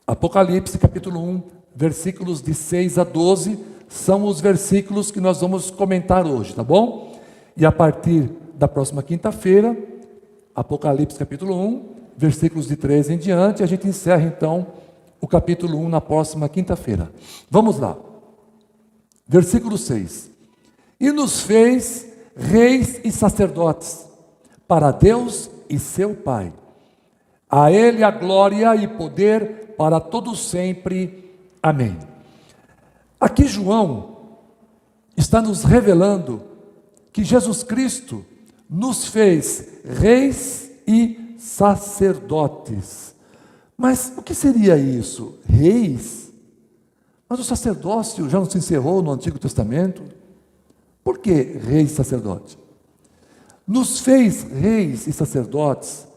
Apocalipse capítulo 1, versículos de 6 a 12, são os versículos que nós vamos comentar hoje, tá bom? E a partir da próxima quinta-feira, Apocalipse capítulo 1, versículos de 13 em diante, a gente encerra então o capítulo 1 na próxima quinta-feira. Vamos lá. Versículo 6. E nos fez reis e sacerdotes para Deus e seu Pai. A Ele a glória e poder para todos sempre. Amém. Aqui João está nos revelando que Jesus Cristo nos fez reis e sacerdotes. Mas o que seria isso? Reis? Mas o sacerdócio já não se encerrou no Antigo Testamento? Por que reis e sacerdote? Nos fez reis e sacerdotes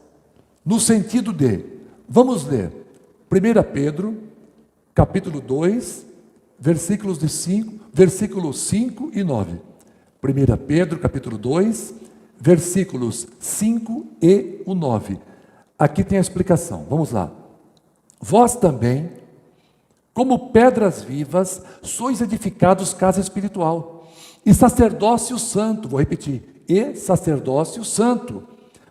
no sentido de, vamos ler, 1 Pedro, capítulo 2, versículos 5 e 9. 1 Pedro, capítulo 2, versículos 5 e 9. Aqui tem a explicação, vamos lá. Vós também, como pedras vivas, sois edificados casa espiritual, e sacerdócio santo, vou repetir, e sacerdócio santo,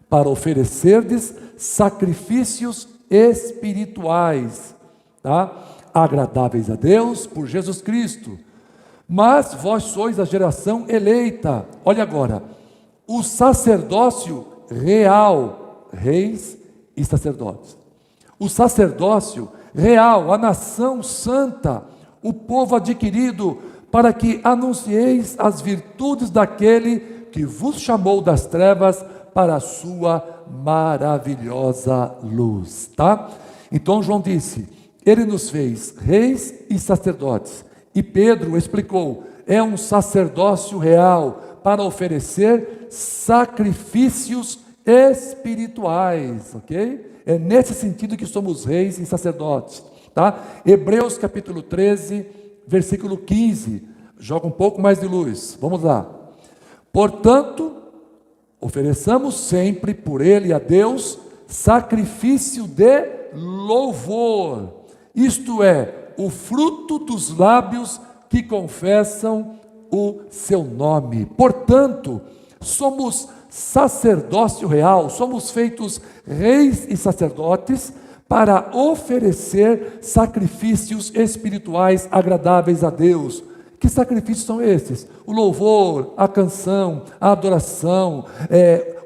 para oferecerdes sacrifícios espirituais, tá? Agradáveis a Deus por Jesus Cristo. Mas vós sois a geração eleita, olha agora, o sacerdócio real, reis e sacerdotes. O sacerdócio real, a nação santa, o povo adquirido, para que anuncieis as virtudes daquele que vos chamou das trevas para a sua maravilhosa luz, tá? Então João disse, ele nos fez reis e sacerdotes, e Pedro explicou, é um sacerdócio real, para oferecer sacrifícios espirituais, ok? É nesse sentido que somos reis e sacerdotes, tá? Hebreus capítulo 13, versículo 15, joga um pouco mais de luz, vamos lá. Portanto, ofereçamos sempre por ele a Deus sacrifício de louvor, isto é, o fruto dos lábios que confessam o seu nome. Portanto, somos sacerdócio real, somos feitos reis e sacerdotes para oferecer sacrifícios espirituais agradáveis a Deus. Que sacrifícios são esses? O louvor, a canção, a adoração,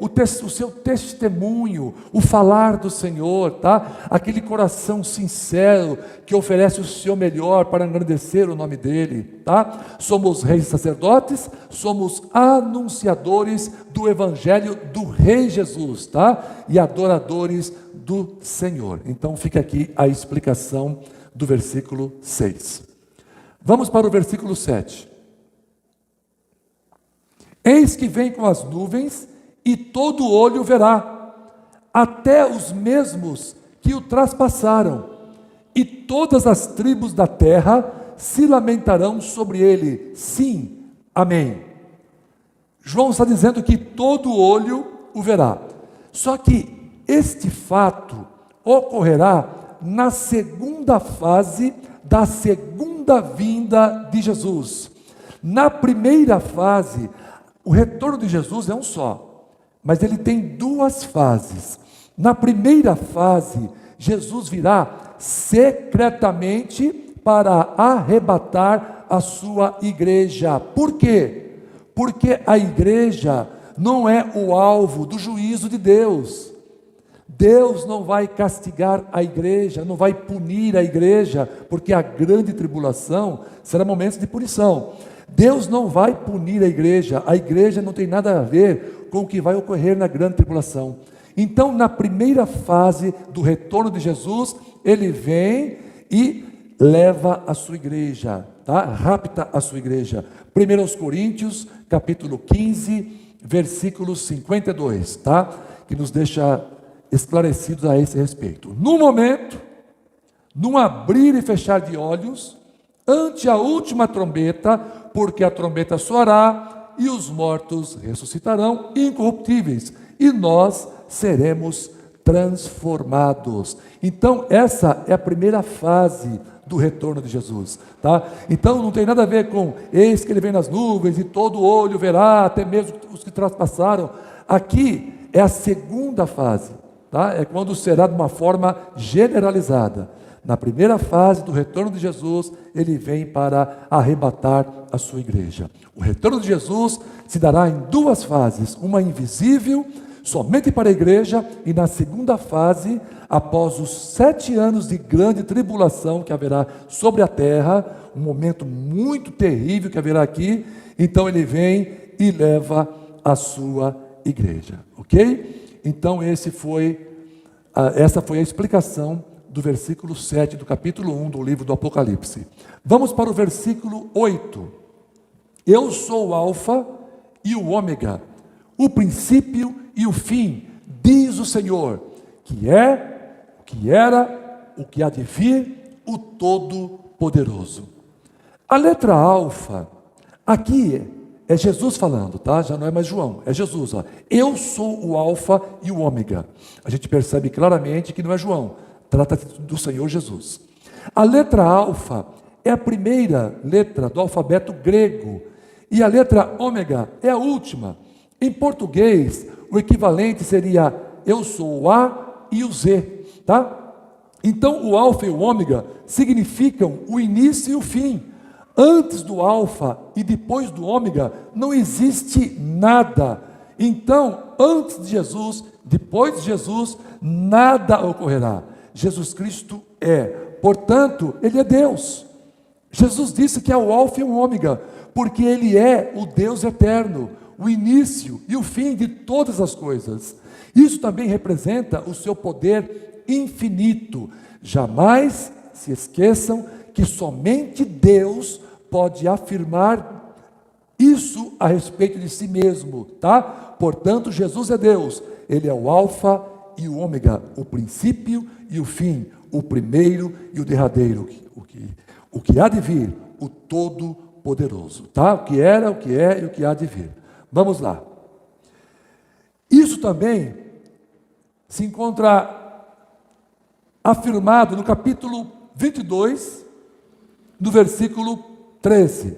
o seu testemunho, o falar do Senhor, tá? Aquele coração sincero que oferece o seu melhor para engrandecer o nome dEle, tá? Somos reis e sacerdotes, somos anunciadores do Evangelho do Rei Jesus, tá? E adoradores do Senhor. Então fica aqui a explicação do versículo 6. Vamos para o versículo 7. Eis que vem com as nuvens, e todo olho verá, até os mesmos que o traspassaram, e todas as tribos da terra se lamentarão sobre ele. Sim, amém. João está dizendo que todo olho o verá. Só que este fato ocorrerá na segunda fase da segunda vinda de Jesus. Na primeira fase, o retorno de Jesus é um só, mas ele tem duas fases. Na primeira fase, Jesus virá secretamente para arrebatar a sua igreja. Por quê? Porque a igreja não é o alvo do juízo de Deus. Deus não vai castigar a igreja, não vai punir a igreja, porque a grande tribulação será momentos de punição. Deus não vai punir a igreja não tem nada a ver com o que vai ocorrer na grande tribulação. Então, na primeira fase do retorno de Jesus, ele vem e leva a sua igreja, tá? Rapta a sua igreja. 1 Coríntios, capítulo 15, versículo 52, tá? Que nos deixa esclarecidos a esse respeito. No momento, num abrir e fechar de olhos, ante a última trombeta, porque a trombeta soará e os mortos ressuscitarão incorruptíveis, e nós seremos transformados. Então, essa é a primeira fase do retorno de Jesus, tá? Então, não tem nada a ver com eis que ele vem nas nuvens e todo olho verá, até mesmo os que traspassaram. Aqui é a segunda fase, tá? É quando será de uma forma generalizada. Na primeira fase do retorno de Jesus, ele vem para arrebatar a sua igreja. O retorno de Jesus se dará em duas fases, uma invisível, somente para a igreja, e na segunda fase, após os 7 anos de grande tribulação que haverá sobre a terra, um momento muito terrível que haverá aqui, então ele vem e leva a sua igreja, ok? Então essa foi a explicação do versículo 7 do capítulo 1 do livro do Apocalipse. Vamos para o versículo 8. Eu sou o Alfa e o Ômega, o princípio e o fim, diz o Senhor, que é, o que era, o que há de vir, o Todo-Poderoso. A letra alfa, aqui é Jesus falando, tá? Já não é mais João, é Jesus. Ó. Eu sou o alfa e o ômega. A gente percebe claramente que não é João, trata do Senhor Jesus. A letra alfa é a primeira letra do alfabeto grego, e a letra ômega é a última. Em português, o equivalente seria eu sou o A e o Z, tá? Então, o alfa e o ômega significam o início e o fim. Antes do alfa e depois do ômega não existe nada. Então, antes de Jesus, depois de Jesus, nada ocorrerá. Jesus Cristo é, portanto, ele é Deus. Jesus disse que é o alfa e o ômega, porque ele é o Deus eterno, o início e o fim de todas as coisas. Isso também representa o seu poder infinito. Jamais se esqueçam que somente Deus pode afirmar isso a respeito de si mesmo, tá? Portanto, Jesus é Deus, ele é o alfa e o ômega, o princípio e o fim, o primeiro e o derradeiro, o que há de vir, o Todo-Poderoso, tá? O que era, o que é e o que há de vir. Vamos lá. Isso também se encontra afirmado no capítulo 22, no versículo 13.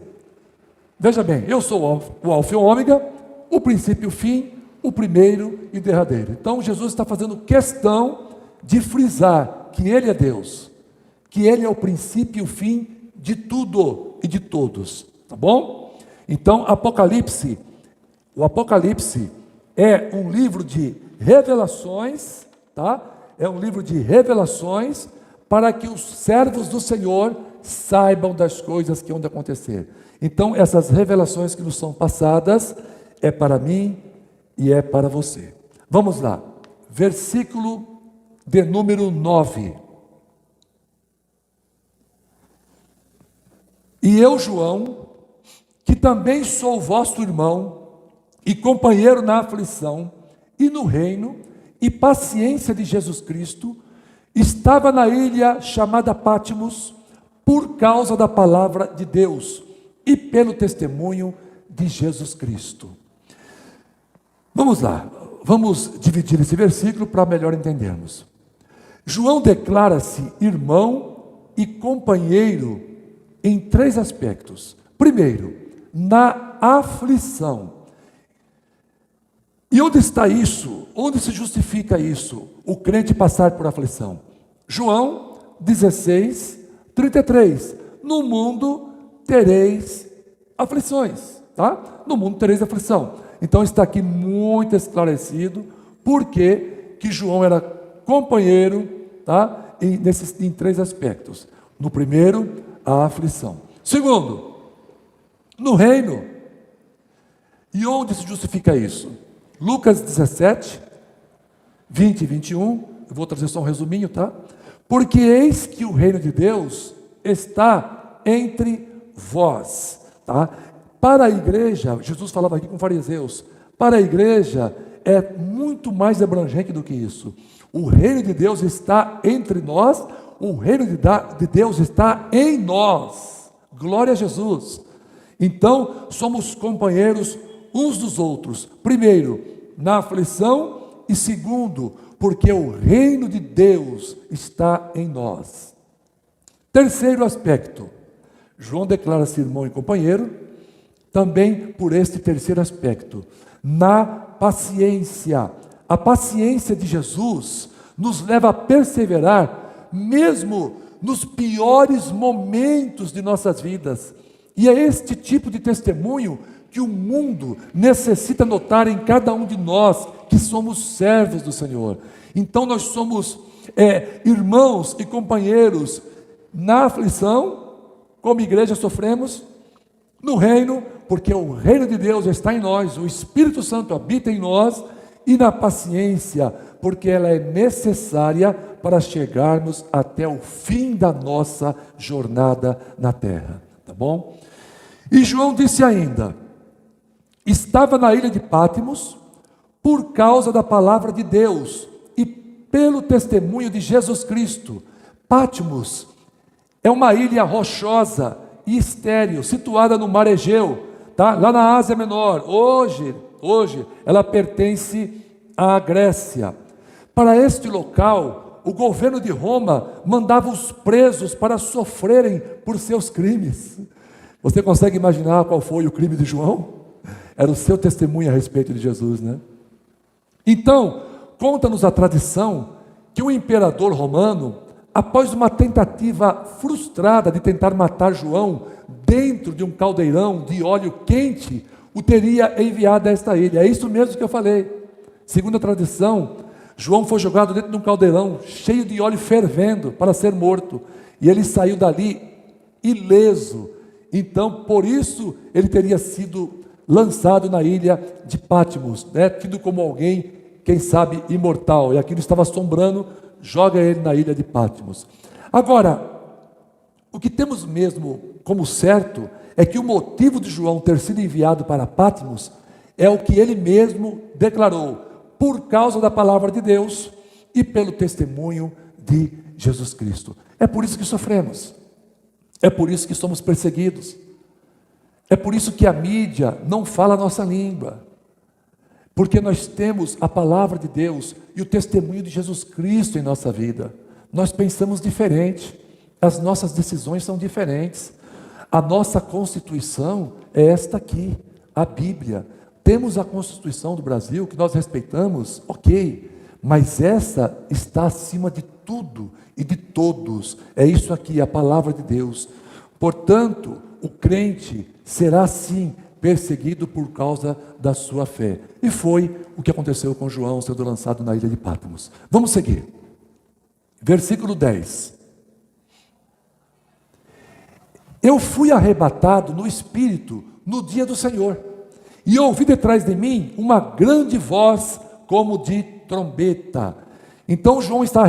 Veja bem, eu sou o alfa e o ômega, o princípio e o fim, o primeiro e o derradeiro. Então Jesus está fazendo questão de frisar que ele é Deus, que ele é o princípio e o fim de tudo e de todos, tá bom? Então o Apocalipse é um livro de revelações, tá? É um livro de revelações para que os servos do Senhor saibam das coisas que hão de acontecer. Então, essas revelações que nos são passadas é para mim e é para você. Vamos lá. Versículo de número 9. E eu, João, que também sou vosso irmão e companheiro na aflição e no reino e paciência de Jesus Cristo, estava na ilha chamada Patmos por causa da palavra de Deus e pelo testemunho de Jesus Cristo. Vamos lá, vamos dividir esse versículo para melhor entendermos. João declara-se irmão e companheiro em 3 aspectos. Primeiro, na aflição. E onde está isso? Onde se justifica isso? O crente passar por aflição. João 16, 33. No mundo tereis aflições, tá? No mundo tereis aflição. Então está aqui muito esclarecido porque que João era companheiro, tá? Em 3 aspectos. No primeiro, a aflição. Segundo, no reino. E onde se justifica isso? Lucas 17, 20 e 21, eu vou trazer só um resuminho, tá? Porque eis que o reino de Deus está entre vós, tá? Para a igreja, Jesus falava aqui com fariseus, para a igreja é muito mais abrangente do que isso. O reino de Deus está entre nós, o reino de Deus está em nós. Glória a Jesus. Então, somos companheiros uns dos outros. Primeiro, na aflição, e segundo, porque o reino de Deus está em nós. Terceiro aspecto, João declara-se irmão e companheiro, também por este terceiro aspecto, na paciência. A paciência de Jesus nos leva a perseverar, mesmo nos piores momentos de nossas vidas. E é este tipo de testemunho que o mundo necessita notar em cada um de nós, que somos servos do Senhor. Então nós somos irmãos e companheiros na aflição, como igreja sofremos, no reino, porque o reino de Deus está em nós, o Espírito Santo habita em nós, e na paciência, porque ela é necessária para chegarmos até o fim da nossa jornada na terra, tá bom? E João disse ainda, estava na ilha de Patmos, por causa da palavra de Deus, e pelo testemunho de Jesus Cristo. Patmos é uma ilha rochosa e estéril, situada no mar Egeu, tá? Lá na Ásia Menor. Hoje ela pertence à Grécia. Para este local, o governo de Roma mandava os presos para sofrerem por seus crimes. Você consegue imaginar qual foi o crime de João? Era o seu testemunho a respeito de Jesus, né? Então, conta-nos a tradição que o imperador romano, após uma tentativa frustrada de tentar matar João dentro de um caldeirão de óleo quente, o teria enviado a esta ilha. É isso mesmo que eu falei. Segundo a tradição, João foi jogado dentro de um caldeirão cheio de óleo fervendo para ser morto, e ele saiu dali ileso. Então, por isso, ele teria sido lançado na ilha de Patmos, né? Tido como alguém, quem sabe, imortal, e aquilo estava assombrando, joga ele na ilha de Patmos. Agora, o que temos mesmo como certo é que o motivo de João ter sido enviado para Patmos é o que ele mesmo declarou, por causa da palavra de Deus e pelo testemunho de Jesus Cristo. É por isso que sofremos, é por isso que somos perseguidos, é por isso que a mídia não fala a nossa língua, porque nós temos a palavra de Deus e o testemunho de Jesus Cristo em nossa vida. Nós pensamos diferente, as nossas decisões são diferentes, a nossa Constituição é esta aqui, a Bíblia. Temos a Constituição do Brasil, que nós respeitamos, ok, mas essa está acima de tudo e de todos. É isso aqui, a palavra de Deus. Portanto, o crente será sim perseguido por causa da sua fé. E foi o que aconteceu com João sendo lançado na ilha de Patmos. Vamos seguir. Versículo 10. Eu fui arrebatado no Espírito no dia do Senhor, e ouvi detrás de mim uma grande voz como de trombeta. Então João está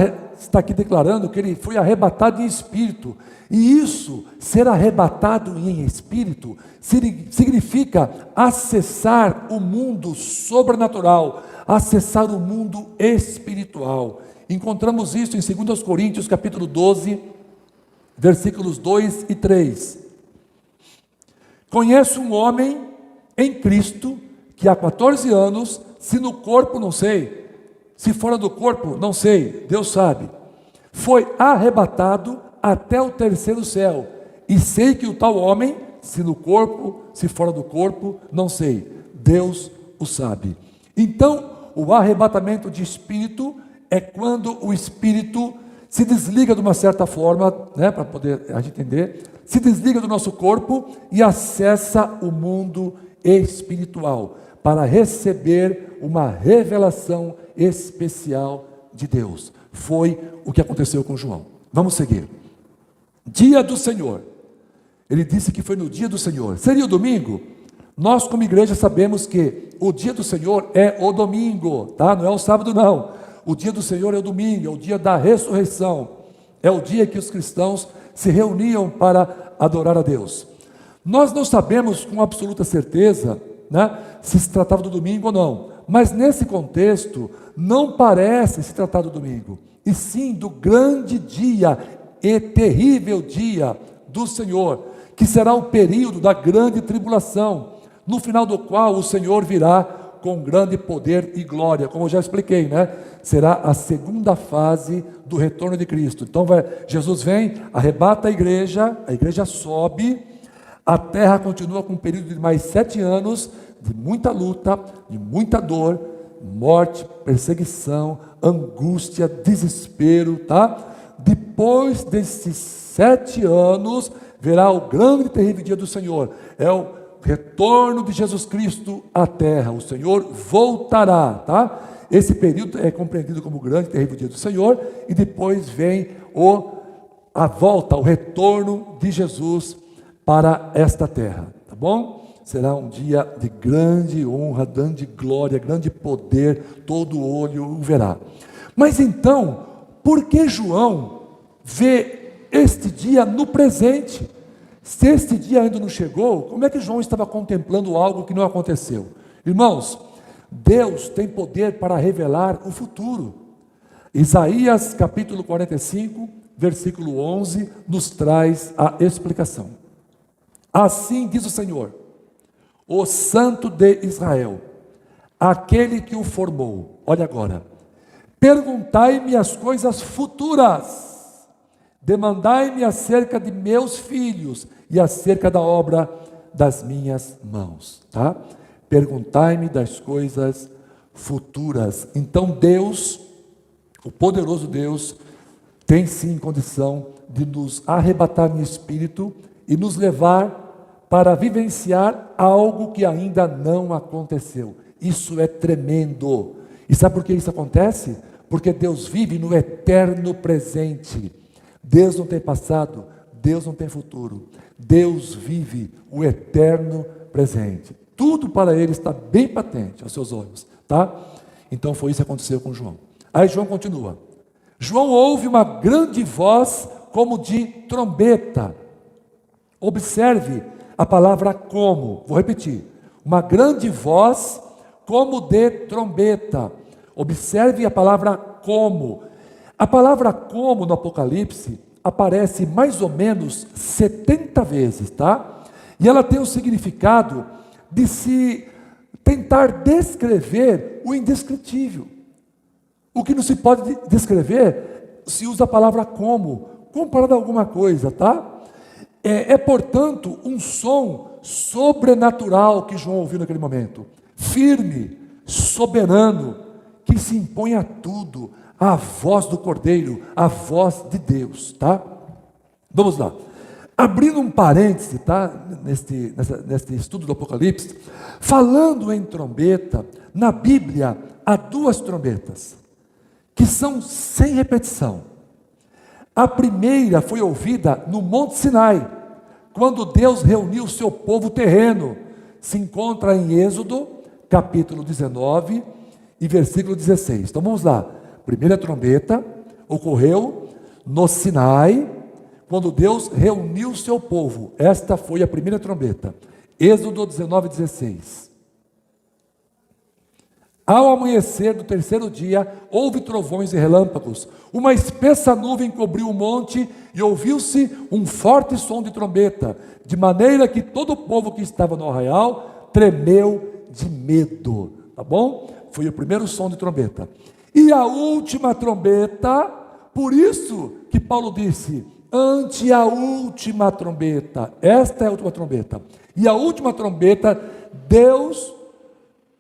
aqui declarando que ele foi arrebatado em espírito, e isso, ser arrebatado em espírito, significa acessar o mundo sobrenatural, acessar o mundo espiritual. Encontramos isso em 2 Coríntios capítulo 12, versículos 2 e 3. Conheço um homem em Cristo, que há 14 anos, se no corpo não sei, se fora do corpo não sei, Deus sabe, foi arrebatado até o terceiro céu, e sei que o tal homem, se no corpo, se fora do corpo, não sei, Deus o sabe. Então, o arrebatamento de espírito é quando o espírito se desliga de uma certa forma, né, para poder a gente entender, se desliga do nosso corpo e acessa o mundo espiritual, para receber uma revelação especial de Deus. Foi o que aconteceu com João. Vamos seguir. Dia do Senhor. Ele disse que foi no dia do Senhor. Seria o domingo? Nós, como igreja, sabemos que o dia do Senhor é o domingo, tá? Não é o sábado, não. O dia do Senhor é o domingo, é o dia da ressurreição. É o dia que os cristãos se reuniam para adorar a Deus. Nós não sabemos com absoluta certeza, né, se se tratava do domingo ou não, mas nesse contexto não parece se tratar do domingo, e sim do grande dia e terrível dia do Senhor, que será o período da grande tribulação, no final do qual o Senhor virá com grande poder e glória, como eu já expliquei, né? Será a segunda fase do retorno de Cristo. Então Jesus vem, arrebata a igreja sobe, a terra continua com um período de mais 7 anos, de muita luta, de muita dor, morte, perseguição, angústia, desespero, tá? Depois desses 7 anos, verá o grande e terrível dia do Senhor. É o retorno de Jesus Cristo à terra. O Senhor voltará, tá? Esse período é compreendido como o grande e terrível dia do Senhor, e depois vem a volta, o retorno de Jesus para esta terra, tá bom? Será um dia de grande honra, grande glória, grande poder, todo olho o verá. Mas então, por que João vê este dia no presente? Se este dia ainda não chegou, como é que João estava contemplando algo que não aconteceu? Irmãos, Deus tem poder para revelar o futuro. Isaías capítulo 45, versículo 11, nos traz a explicação. Assim diz o Senhor, o Santo de Israel, aquele que o formou. Olha agora. Perguntai-me as coisas futuras, demandai-me acerca de meus filhos e acerca da obra das minhas mãos, tá? Perguntai-me das coisas futuras. Então Deus, o poderoso Deus, tem sim condição de nos arrebatar no espírito e nos levar para vivenciar algo que ainda não aconteceu. Isso é tremendo. E sabe por que isso acontece? Porque Deus vive no eterno presente. Deus não tem passado, Deus não tem futuro. Deus vive o eterno presente. Tudo para Ele está bem patente aos seus olhos, tá? Então foi isso que aconteceu com João. Aí João continua. João ouve uma grande voz como de trombeta. Observe a palavra como. Vou repetir. Uma grande voz como de trombeta. Observe a palavra como. A palavra como no Apocalipse aparece mais ou menos 70 vezes, tá? E ela tem o significado de se tentar descrever o indescritível. O que não se pode descrever, se usa a palavra como comparado a alguma coisa, tá? Portanto, um som sobrenatural que João ouviu naquele momento. Firme, soberano, que se impõe a tudo, a voz do Cordeiro, a voz de Deus, tá? Vamos lá. Abrindo um parêntese, tá? Neste estudo do Apocalipse, falando em trombeta, na Bíblia há 2 trombetas, que são sem repetição. A primeira foi ouvida no Monte Sinai, quando Deus reuniu o seu povo terreno. Se encontra em Êxodo, capítulo 19 e versículo 16. Então vamos lá. Primeira trombeta ocorreu no Sinai, quando Deus reuniu o seu povo. Esta foi a primeira trombeta. Êxodo 19, 16. Ao amanhecer do 3º dia, houve trovões e relâmpagos. Uma espessa nuvem cobriu o monte e ouviu-se um forte som de trombeta, de maneira que todo o povo que estava no arraial tremeu de medo. Tá bom? Foi o primeiro som de trombeta. E a última trombeta, por isso que Paulo disse, ante a última trombeta, esta é a última trombeta. E a última trombeta, Deus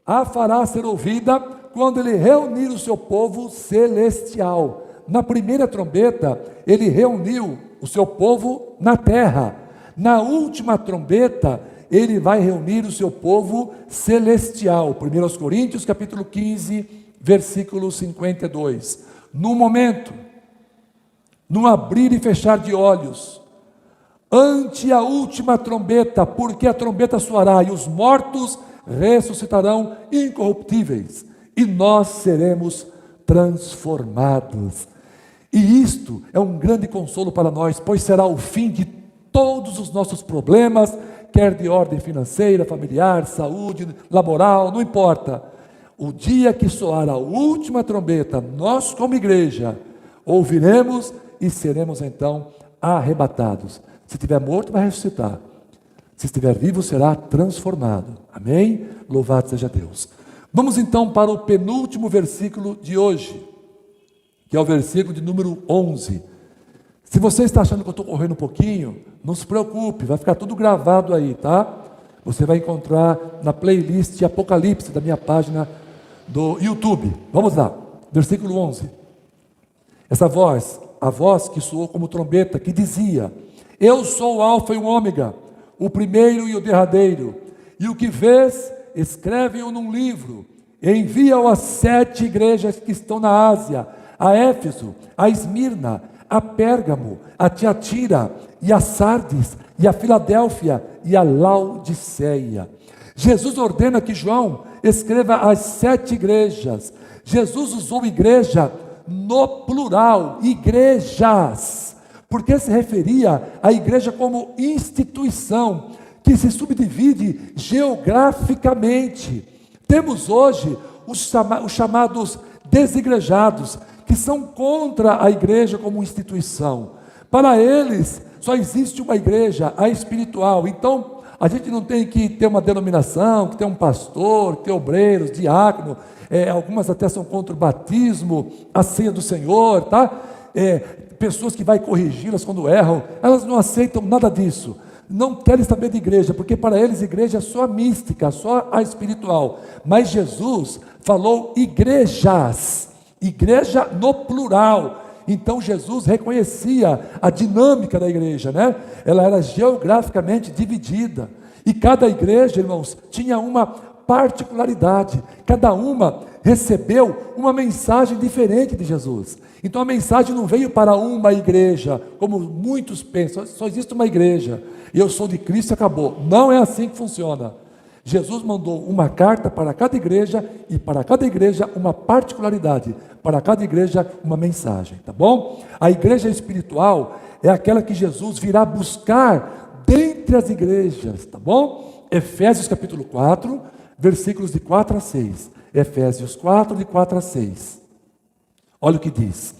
a fará ser ouvida quando Ele reunir o seu povo celestial. Na primeira trombeta, Ele reuniu o seu povo na terra. Na última trombeta, Ele vai reunir o seu povo celestial. 1 Coríntios, capítulo 15, versículo 52. No momento, no abrir e fechar de olhos, ante a última trombeta, porque a trombeta soará e os mortos ressuscitarão incorruptíveis, e nós seremos transformados. E isto é um grande consolo para nós, pois será o fim de todos os nossos problemas, quer de ordem financeira, familiar, saúde, laboral, não importa. O dia que soar a última trombeta, nós como igreja ouviremos e seremos então arrebatados. Se estiver morto, vai ressuscitar. Se estiver vivo, será transformado. Amém? Louvado seja Deus. Vamos então para o penúltimo versículo de hoje, que é o versículo de número 11. Se você está achando que eu estou correndo um pouquinho, não se preocupe, vai ficar tudo gravado aí, tá? Você vai encontrar na playlist Apocalipse da minha página do YouTube. Vamos lá, versículo 11. Essa voz, a voz que soou como trombeta, que dizia: eu sou o Alfa e o Ômega, o primeiro e o derradeiro, e o que vês, escreve-o num livro, e envia-o às 7 igrejas que estão na Ásia, a Éfeso, a Esmirna, a Pérgamo, a Tiatira, e a Sardes, e a Filadélfia, e a Laodiceia. Jesus ordena que João escreva às 7 igrejas. Jesus usou igreja no plural, igrejas, porque se referia à igreja como instituição, que se subdivide geograficamente. Temos hoje os chamados desigrejados, que são contra a igreja como instituição. Para eles, só existe uma igreja, a espiritual. Então, a gente não tem que ter uma denominação, que ter um pastor, que ter obreiros, diácono, algumas até são contra o batismo, a ceia do Senhor, tá? Pessoas que vai corrigi-las quando erram, elas não aceitam nada disso. Não querem saber de igreja, porque para eles igreja é só a mística, só a espiritual. Mas Jesus falou igrejas, igreja no plural. Então Jesus reconhecia a dinâmica da igreja, né? Ela era geograficamente dividida. E cada igreja, irmãos, tinha uma particularidade. Cada uma recebeu uma mensagem diferente de Jesus. Então a mensagem não veio para uma igreja, como muitos pensam, só existe uma igreja, e eu sou de Cristo e acabou. Não é assim que funciona. Jesus mandou uma carta para cada igreja, e para cada igreja uma particularidade, para cada igreja uma mensagem, tá bom? A igreja espiritual é aquela que Jesus virá buscar dentre as igrejas, tá bom? Efésios capítulo 4, versículos de 4 a 6. Efésios 4, de 4 a 6. Olha o que diz: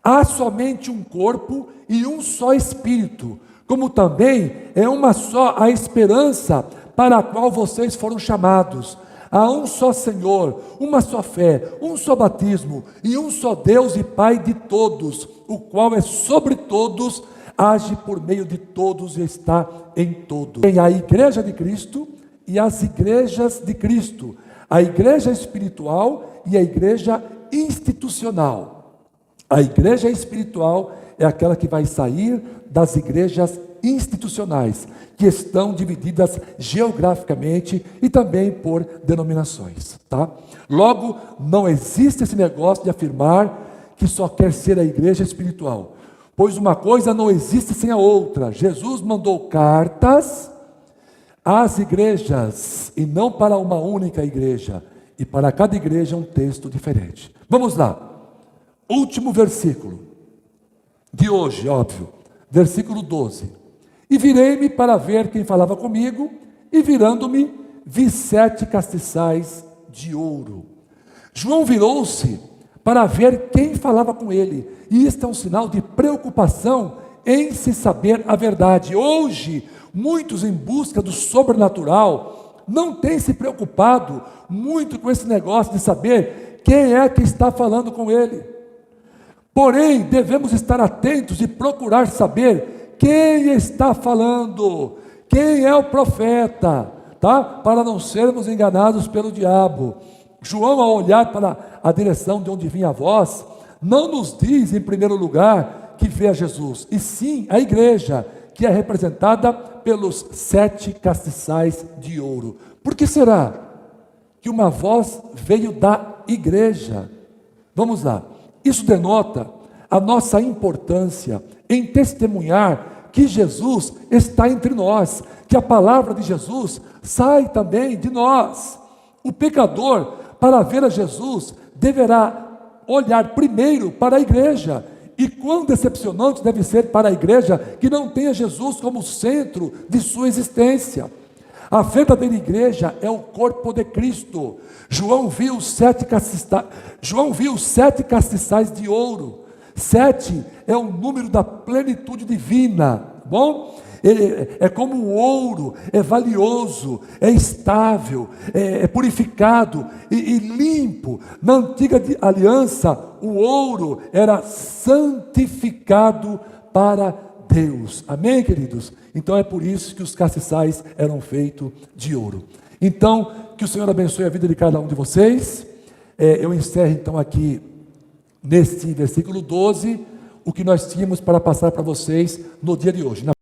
há somente um corpo e um só espírito, como também é uma só a esperança para a qual vocês foram chamados. Há um só Senhor, uma só fé, um só batismo e um só Deus e Pai de todos, o qual é sobre todos, age por meio de todos e está em todos. Tem a igreja de Cristo e as igrejas de Cristo, a igreja espiritual e a igreja institucional. A igreja espiritual é aquela que vai sair das igrejas institucionais, que estão divididas geograficamente e também por denominações, tá? Logo, não existe esse negócio de afirmar que só quer ser a igreja espiritual, pois uma coisa não existe sem a outra. Jesus mandou cartas às igrejas, e não para uma única igreja, e para cada igreja um texto diferente. Vamos lá, último versículo de hoje, óbvio, versículo 12. E virei-me para ver quem falava comigo, e virando-me, vi 7 castiçais de ouro. João virou-se para ver quem falava com ele, e isto é um sinal de preocupação em se saber a verdade. Hoje, muitos em busca do sobrenatural não têm se preocupado muito com esse negócio de saber quem é que está falando com ele. Porém, devemos estar atentos e procurar saber quem está falando, quem é o profeta, tá? Para não sermos enganados pelo diabo. João, ao olhar para a direção de onde vinha a voz, não nos diz, em primeiro lugar, que vê a Jesus, e sim a igreja, que é representada pelos 7 castiçais de ouro. Por que será que uma voz veio da igreja? Vamos lá. Isso denota a nossa importância em testemunhar que Jesus está entre nós, que a palavra de Jesus sai também de nós. O pecador, para ver a Jesus, deverá olhar primeiro para a igreja. E quão decepcionante deve ser para a igreja que não tenha Jesus como centro de sua existência. A verdadeira igreja é o corpo de Cristo. João viu 7 castiçais de ouro. 7 é o número da plenitude divina, bom? é como o ouro, é valioso, é estável, é purificado e limpo. Na antiga aliança, o ouro era santificado para Deus. Amém, queridos? Então é por isso que os castiçais eram feitos de ouro. Então, que o Senhor abençoe a vida de cada um de vocês. Eu encerro então aqui, neste versículo 12, o que nós tínhamos para passar para vocês no dia de hoje.